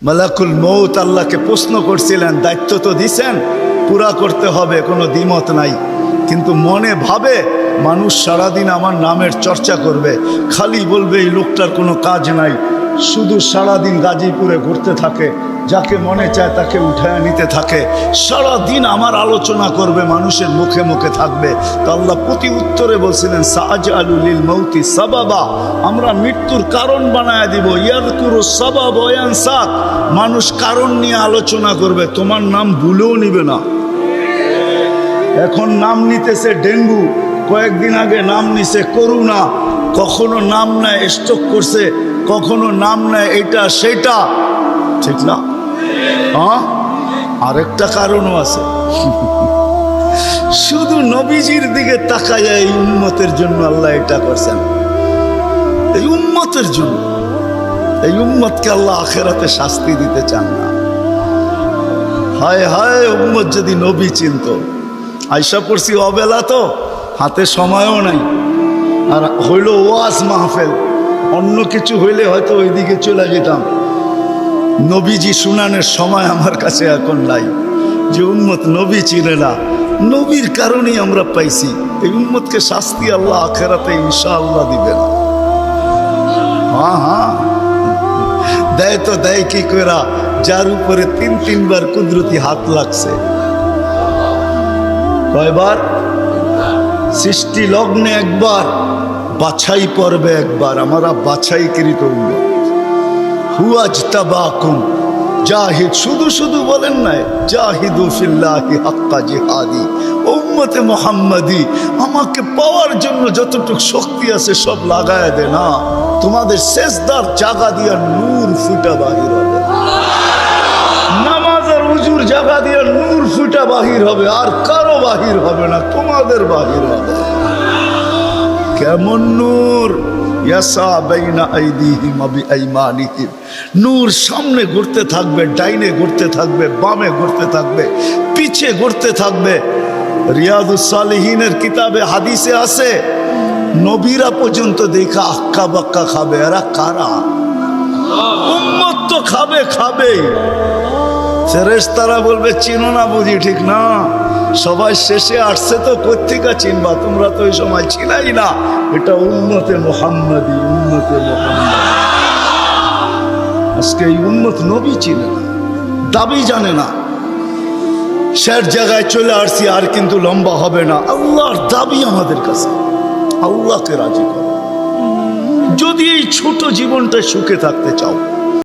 মালাকুল মউত আল্লাহকে প্রশ্ন করছিলেন, দায়িত্ব তো দিছেন, পুরা করতে হবে, কোনো দ্বিমত নাই। কিন্তু মনে ভাবে মানুষ সারাদিন আমার নামের চর্চা করবে, খালি বলবে এই লোকটার কোনো কাজ নাই, শুধু সারাদিন গাজীপুরে ঘুরতে থাকে, যাকে মনে চায় তাকে উঠায় নিতে থাকে, সারাদিন আমার আলোচনা করবে, মানুষের মুখে মুখে থাকবে। তো আল্লাহ প্রতি উত্তরে বলছিলেন, সাআজআলু লিল মাউতি সাবাবা, আমরা মৃত্যুর কারণ বানায় দিব। ইয়াযকুরু সাবাব ওয়া ইয়ানসাক, মানুষ কারণ নিয়ে আলোচনা করবে, তোমার নাম ভুলেও নিবে না। এখন নাম নিতেছে ডেঙ্গু, কয়েকদিন আগে নাম নিছে করোনা, কখনো নাম নেয় স্ট্রোক করছে, কখনো নাম নেয় এটা সেটা, ঠিক না? হ্যাঁ, আরেকটা কারণও আছে। শুধু নবীজির দিকে তাকায় এই উম্মতের জন্য আল্লাহ এটা করছেন, এই উম্মতের জন্য। এই উম্মতকে আল্লাহ আখিরাতে শাস্তি দিতে চান না। হায় হায়, উম্মত যদি নবী চিনত। আয়সা পড়ছি অবেলা, তো হাতে সময়ও নাই, আর হইল ওয়াজ মাহফিল, অন্য কিছু হইলে হয়তো ওইদিকে চলে যেতাম। নবীজি শুনানের সময় আমার কাছে এখন নাই, যে উম্মত নবী চিনে না। নবীর কারণেই আমরা পাইছি। এই উম্মতকে শাস্তি আল্লাহ আখিরাতে ইনশাআল্লাহ দিবে না। হ্যাঁ, দেয় তো দেয় কি করা, যার উপরে তিনবার কুদরতি হাত লাগছে। কয়বার? সৃষ্টি লগ্নে একবার, বাছাই পর্বে একবার। আমরা বাছাইকৃত উম্মত। হুয়াজতাবাকুম জাহিদ, শুধু শুধু বলেন নাই, জাহিদু ফিল্লাহি হাক্কা জিহাদি। উম্মতে মুহাম্মাদি, আমাকে পাওয়ার জন্য যতটুকু শক্তি আছে সব লাগায় দে না। তোমাদের সেজদার জায়গা দিয়া নূর ফুটা বাহির হবে, নামাজের উজুর জায়গা দিয়া নূর ফুটা বাহির হবে, আর কারো বাহির হবে না, তোমাদের বাহির হবে। কেমন নূর? ইয়াসা বাইনা আইদিহিম ওয়া বিআইমানিহিম, নূর সামনে ঘুরতে থাকবে, ডাইনে ঘুরতে থাকবে, বামে ঘুরতে থাকবে, পিছে ঘুরতে থাকবে। রিয়াদুস সালিহিনের কিতাবে হাদিসে আছে, নবীরা পর্যন্ত দেখা আক্কা বাক্কা খাবে। এরা কারা? উম্মত তো খাবে, খাবেই। ফেরেশতারা বলবে চিনো না বুঝি, ঠিক না? সবাই শেষে আসছে, তো কোত্থেকে চিনবা? তোমরা তো ওই সময় ছিলাই না। এটা উম্মতে মুহাম্মাদি, উম্মতে মুহাম্মাদি। আজকে এই উম্মত নবী চিনে না, দাবি জানে না। শের জায়গায় চলে আসছি, আর কিন্তু লম্বা হবে না। আল্লাহর দাবি আমাদের কাছে, আল্লাহকে রাজি করো। যদি এই ছোট জীবনটা সুখে থাকতে চাও,